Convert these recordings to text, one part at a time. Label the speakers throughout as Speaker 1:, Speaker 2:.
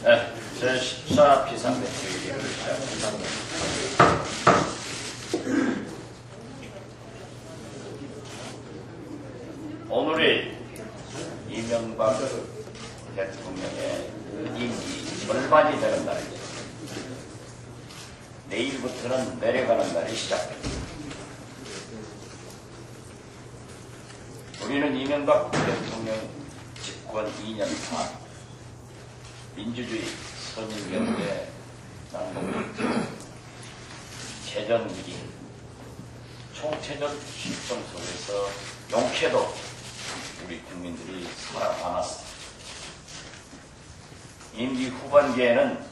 Speaker 1: 네, 제14 비상대책위기를 시작합니다. 오늘이 이명박 대통령의 임기 절반이 되는 날입니다. 내일부터는 내려가는 날이 시작됩니다. 우리는 이명박 대통령 집권 2년 반 민주주의, 선진경제, 난공불변, 재정위기, 총체적 실정 속에서 용케도 우리 국민들이 살아남았습니다. 임기 후반기에는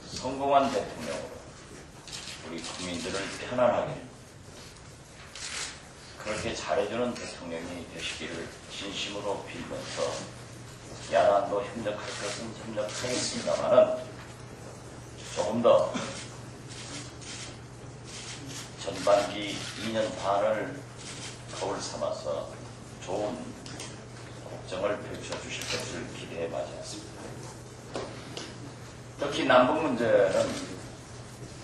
Speaker 1: 성공한 대통령으로 우리 국민들을 편안하게 그렇게 잘해주는 대통령이 되시기를 진심으로 빌면서 야당도 협력할 것은 협력하겠습니다만은 조금 더 전반기 2년 반을 거울 삼아서 좋은 국정을 펼쳐주실 것을 기대해 마지 않습니다. 특히 남북 문제는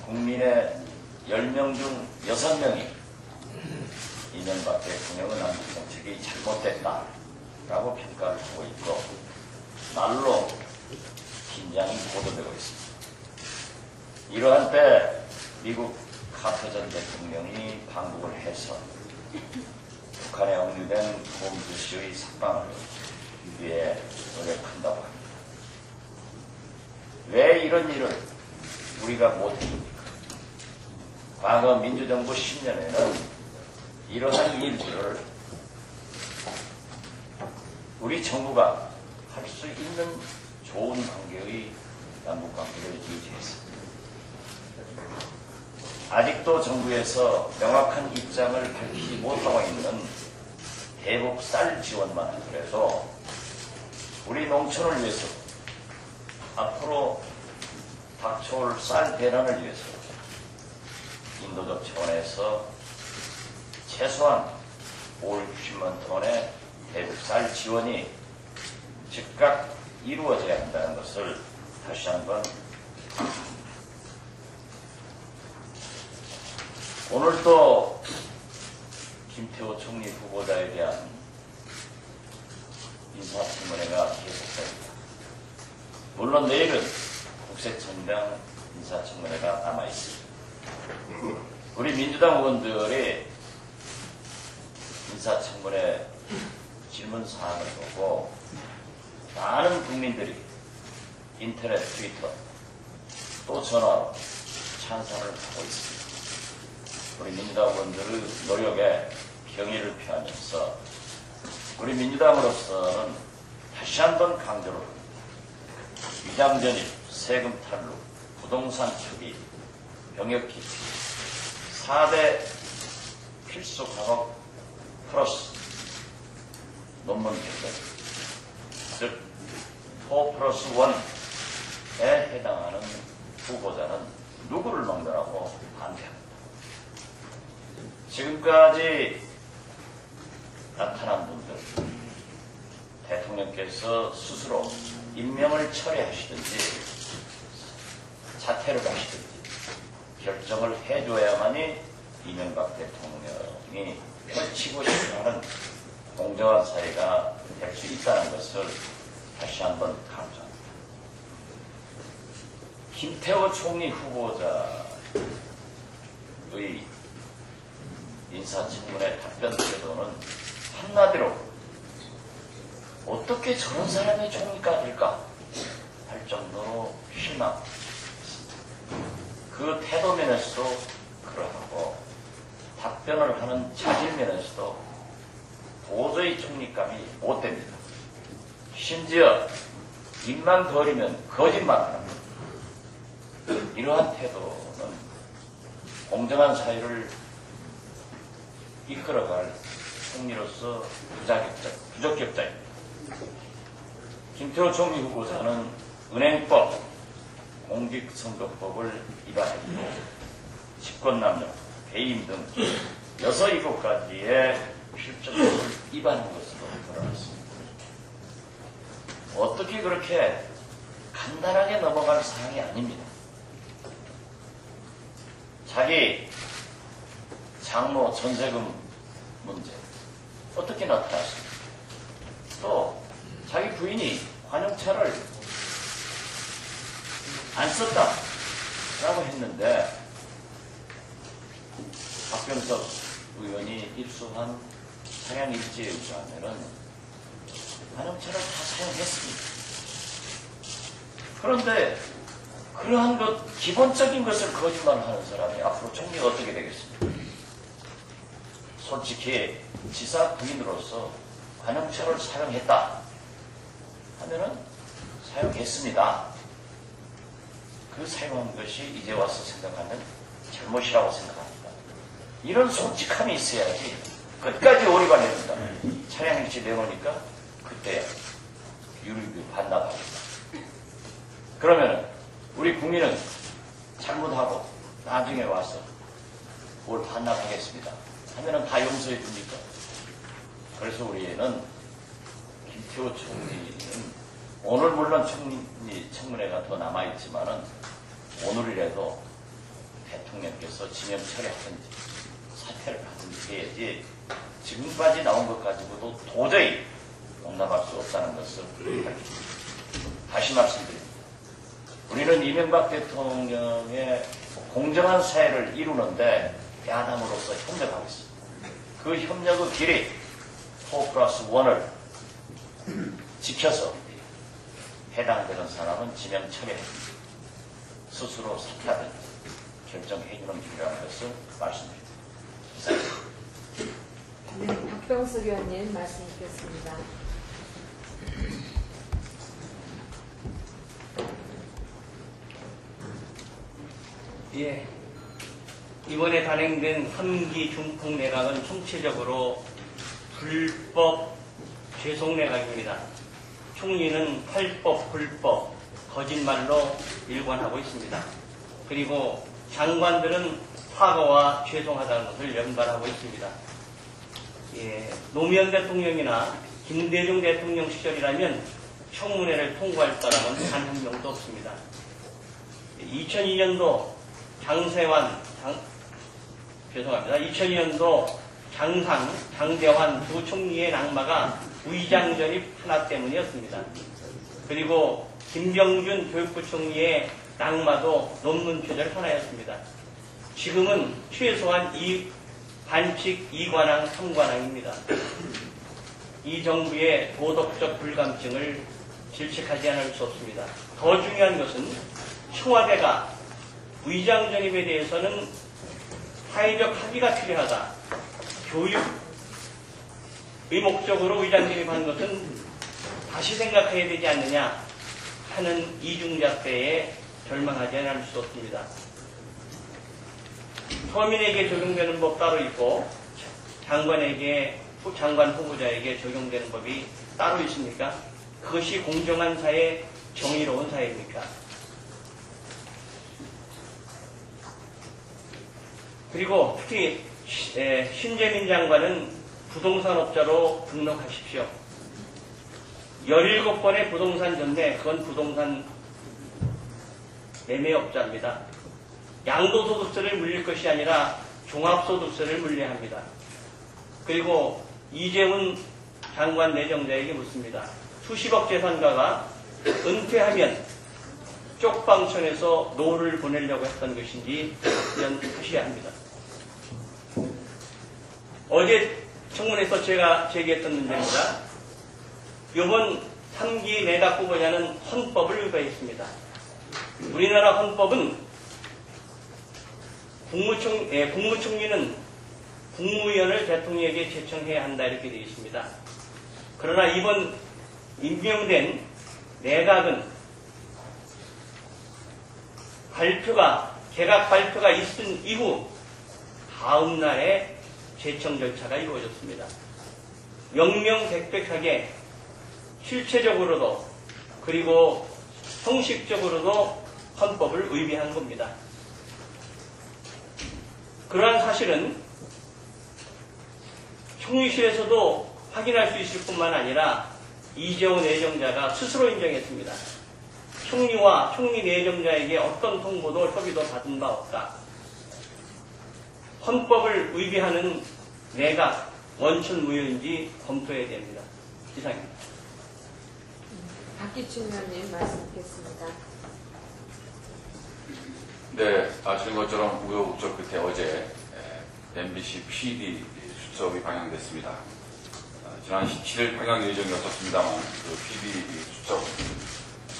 Speaker 1: 국민의 10명 중 6명이 이명박 대통령의 남북 정책이 잘못됐다라고 평가를 하고 있고 날로 긴장이 고조되고 있습니다. 이러한 때 미국 카터 전 대통령이 방북을 해서 북한에 억류된 홈즈 씨의 석방을 위해 노력한다고 합니다. 왜 이런 일을 우리가 못했습니까? 과거 민주정부 10년에는 이러한 일들을 우리 정부가 할 수 있는 좋은 관계의 남북관계를 유지했습니다. 아직도 정부에서 명확한 입장을 밝히지 못하고 있는 대북 쌀 지원만 하더라도 우리 농촌을 위해서 앞으로 닥쳐올 쌀 대란을 위해서 인도적 차원에서 최소한 560만 톤의 대북 쌀 지원이 즉각 이루어져야 한다는 것을 다시 한번 오늘 또 김태호 총리 후보자에 대한 인사청문회가 계속됩니다. 물론 내일은 국세청장 인사청문회가 남아있습니다. 우리 민주당 의원들이 인사청문회 질문사항을 보고 많은 국민들이 인터넷, 트위터, 또 전화로 찬성을 하고 있습니다. 우리 민주당 의원들의 노력에 경의를 표하면서 우리 민주당으로서는 다시 한번 강조를 합니다. 위장전입, 세금 탈루, 부동산 투기, 병역 기피, 4대 필수 과목 플러스 논문 개정, 즉 4+1에 해당하는 후보자는 누구를 넘겨라고 반대합니다. 지금까지 나타난 분들, 대통령께서 스스로 임명을 철회하시든지 사퇴를 하시든지 결정을 해줘야만이 이명박 대통령이 펼치고 싶어하는 공정한 사회가 될 수 있다는 것을 다시 한번 강조합니다. 김태호 총리 후보자의 인사청문회 답변 태도는 한마디로 어떻게 저런 사람이 총리가 될까 할 정도로 실망했습니다. 그 태도 면에서도 그러하고 답변을 하는 자질 면에서도 도저히 총리감이 못 됩니다. 심지어 입만 벌이면 거짓말을 합니다. 이러한 태도는 공정한 사회를 이끌어갈 총리로서 부적격자입니다. 김태호 총리 후보자는 은행법, 공직선거법을 위반했고 집권남용, 배임 등 6, 7가지의 필정법을 위반한 것으로 드러났습니다. 어떻게 그렇게 간단하게 넘어갈 사항이 아닙니다. 자기 장모 전세금 문제 어떻게 나타났습니까? 또 자기 부인이 관용차를 안 썼다라고 했는데 박병석 의원이 입수한 차량 일지에 의하면은 관용차를 다 사용했습니다. 그런데 그러한 것, 기본적인 것을 거짓말하는 사람이 앞으로 총리가 어떻게 되겠습니까? 솔직히 지사 부인으로서 관용차를 사용했다 하면은 사용했습니다. 그 사용한 것이 이제 와서 생각하면 잘못이라고 생각합니다. 이런 솔직함이 있어야지 끝까지 오리가 됩니다. 차량 일지 내놓으니까 그때 유류비 반납하겠다. 그러면 우리 국민은 잘못하고 나중에 와서 뭘 반납하겠습니다 하면은 다 용서해 줍니까? 그래서 우리는 김태호 총리는 오늘 물론 청문회가 더 남아있지만은 오늘이라도 대통령께서 지명 처리하든지 사퇴를 하든지 해야지 지금까지 나온 것 가지고도 도저히 용납할 수 없다는 것을 다시 말씀드립니다. 우리는 이명박 대통령의 공정한 사회를 이루는데 야당으로서 협력하겠습니다. 그 협력의 길이 4+1을 지켜서 해당되는 사람은 지명 처리해 스스로 사퇴하든지 결정해주는 길이라는 것을 말씀드립니다.
Speaker 2: 네, 박병석 의원님 말씀 드렸습니다.
Speaker 3: 예, 이번에 단행된 3기 중풍 내각은 총체적으로 불법 죄송 내각입니다. 총리는 탈법, 불법, 거짓말로 일관하고 있습니다. 그리고 장관들은 사과와 죄송하다는 것을 연발하고 있습니다. 예, 노무현 대통령이나 김대중 대통령 시절이라면 청문회를 통과할 사람은 단 한 명도 없습니다. 2002년도 죄송합니다. 2002년도 장대환 두 총리의 낙마가 위장 전입 하나 때문이었습니다. 그리고 김병준 교육부 총리의 낙마도 논문 표절 하나였습니다. 지금은 최소한 반칙 2관왕 3관왕입니다. 이 정부의 도덕적 불감증을 질책하지 않을 수 없습니다. 더 중요한 것은 청와대가 위장 전입에 대해서는 사회적 합의가 필요하다. 교육의 목적으로 위장 전입한 것은 다시 생각해야 되지 않느냐 하는 이중잣대에 절망하지 않을 수 없습니다. 서민에게 적용되는 법 따로 있고 장관 후보자에게 적용되는 법이 따로 있습니까? 그것이 공정한 사회, 정의로운 사회입니까? 그리고 특히 신재민 장관은 부동산업자로 등록하십시오. 17번의 부동산 전매, 그건 부동산 매매업자입니다. 양도소득세를 물릴 것이 아니라 종합소득세를 물려야 합니다. 그리고 이재훈 장관 내정자에게 묻습니다. 수십억 재산가가 은퇴하면 쪽방촌에서 노후를 보내려고 했던 것인지 답변하셔야 합니다. 어제 청문회에서 제가 제기했던 문제입니다. 이번 3기 내각 후보자는 헌법을 위반했습니다. 우리나라 헌법은 국무총리는 국무위원을 대통령에게 제청해야 한다 이렇게 되어 있습니다. 그러나 이번 임명된 내각은 개각 발표가 있은 이후 다음 날에 제청 절차가 이루어졌습니다. 명명백백하게 실체적으로도 그리고 형식적으로도 헌법을 위배한 겁니다. 그러한 사실은 총리실에서도 확인할 수 있을 뿐만 아니라 이재호 내정자가 스스로 인정했습니다. 총리와 총리 내정자에게 어떤 통보도 협의도 받은 바 없다. 헌법을 위배하는 내각 원천무효인지 검토해야 됩니다. 이상입니다.
Speaker 2: 박기춘 의원님 말씀 듣겠습니다.
Speaker 4: 네, 아시는 것처럼 우여곡절 끝에 어제 MBC PD 수첩이 방영됐습니다. 지난 17일 방영 예정이었었습니다만 그 PD 수첩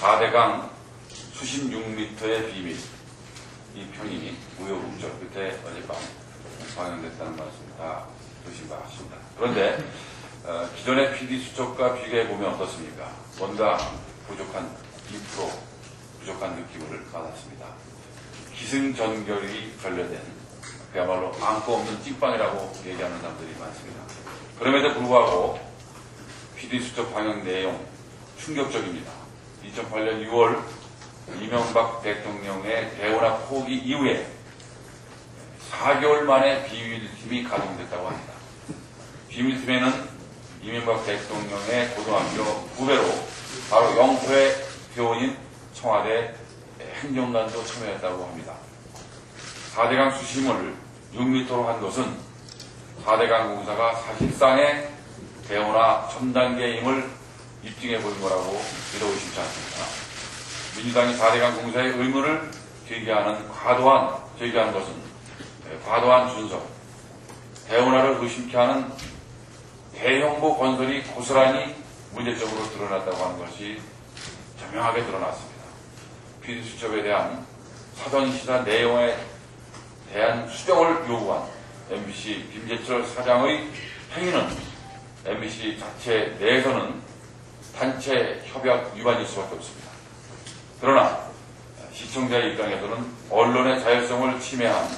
Speaker 4: 4대강 수심 6m의 비밀 이 편이 우여곡절 끝에 어젯밤 방영됐다는 말씀 다 들으신 바 같습니다. 그런데 기존의 PD 수첩과 비교해보면 어떻습니까? 뭔가 부족한 2% 부족한 느낌을 받았습니다. 기승전결이 결여된 그야말로 안고 없는 찐빵이라고 얘기하는 사람들이 많습니다. 그럼에도 불구하고 PD 수첩 방영 내용 충격적입니다. 2008년 6월 이명박 대통령의 대원화 포기 이후에 4개월 만에 비밀팀이 가동됐다고 합니다. 비밀팀에는 이명박 대통령의 고등학교 후배로 바로 영토의 교원인 청와대 행정관도 참여했다고 합니다. 4대강 수심을 6m로 한 것은 4대강 공사가 사실상의 대원화 첨단계임을 입증해 보인 거라고 믿어 의심치 않습니다. 민주당이 4대강 공사의 의무를 제기하는 것은 과도한 준설, 대원화를 의심케 하는 대형부 건설이 고스란히 문제점으로 드러났다고 하는 것이 자명하게 드러났습니다. PD수첩에 대한 사전시사 내용에 대한 수정을 요구한 MBC 김재철 사장의 행위는 MBC 자체 내에서는 단체 협약 위반일 수밖에 없습니다. 그러나 시청자의 입장에서는 언론의 자율성을 침해한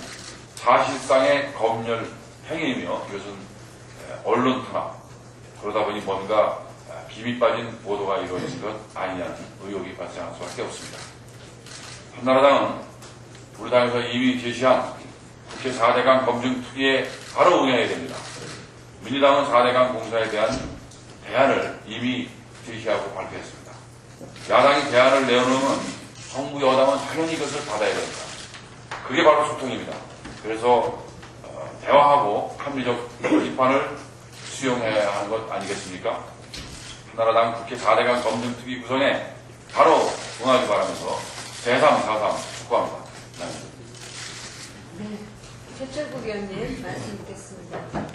Speaker 4: 사실상의 검열 행위이며 이것은 언론 탄압, 그러다 보니 뭔가 김이 빠진 보도가 이루어진 것 아니냐는 의혹이 발생할 수밖에 없습니다. 한나라당은 우리 당에서 이미 제시한 국회 4대강 검증 특위에 바로 응해야 됩니다. 민주당은 4대강 공사에 대한 대안을 이미 제시하고 발표했습니다. 야당이 대안을 내놓으면 정부 여당은 당연히 이것을 받아야 됩니다. 그게 바로 소통입니다. 그래서 대화하고 합리적 비판을 수용해야 하는 것 아니겠습니까? 한나라당 국회 4대강 검증특위 구성에 바로 응하기 바라면서 제3, 4.3 축구합니다.
Speaker 2: 네. 최철국 의원님 말씀 듣겠습니다.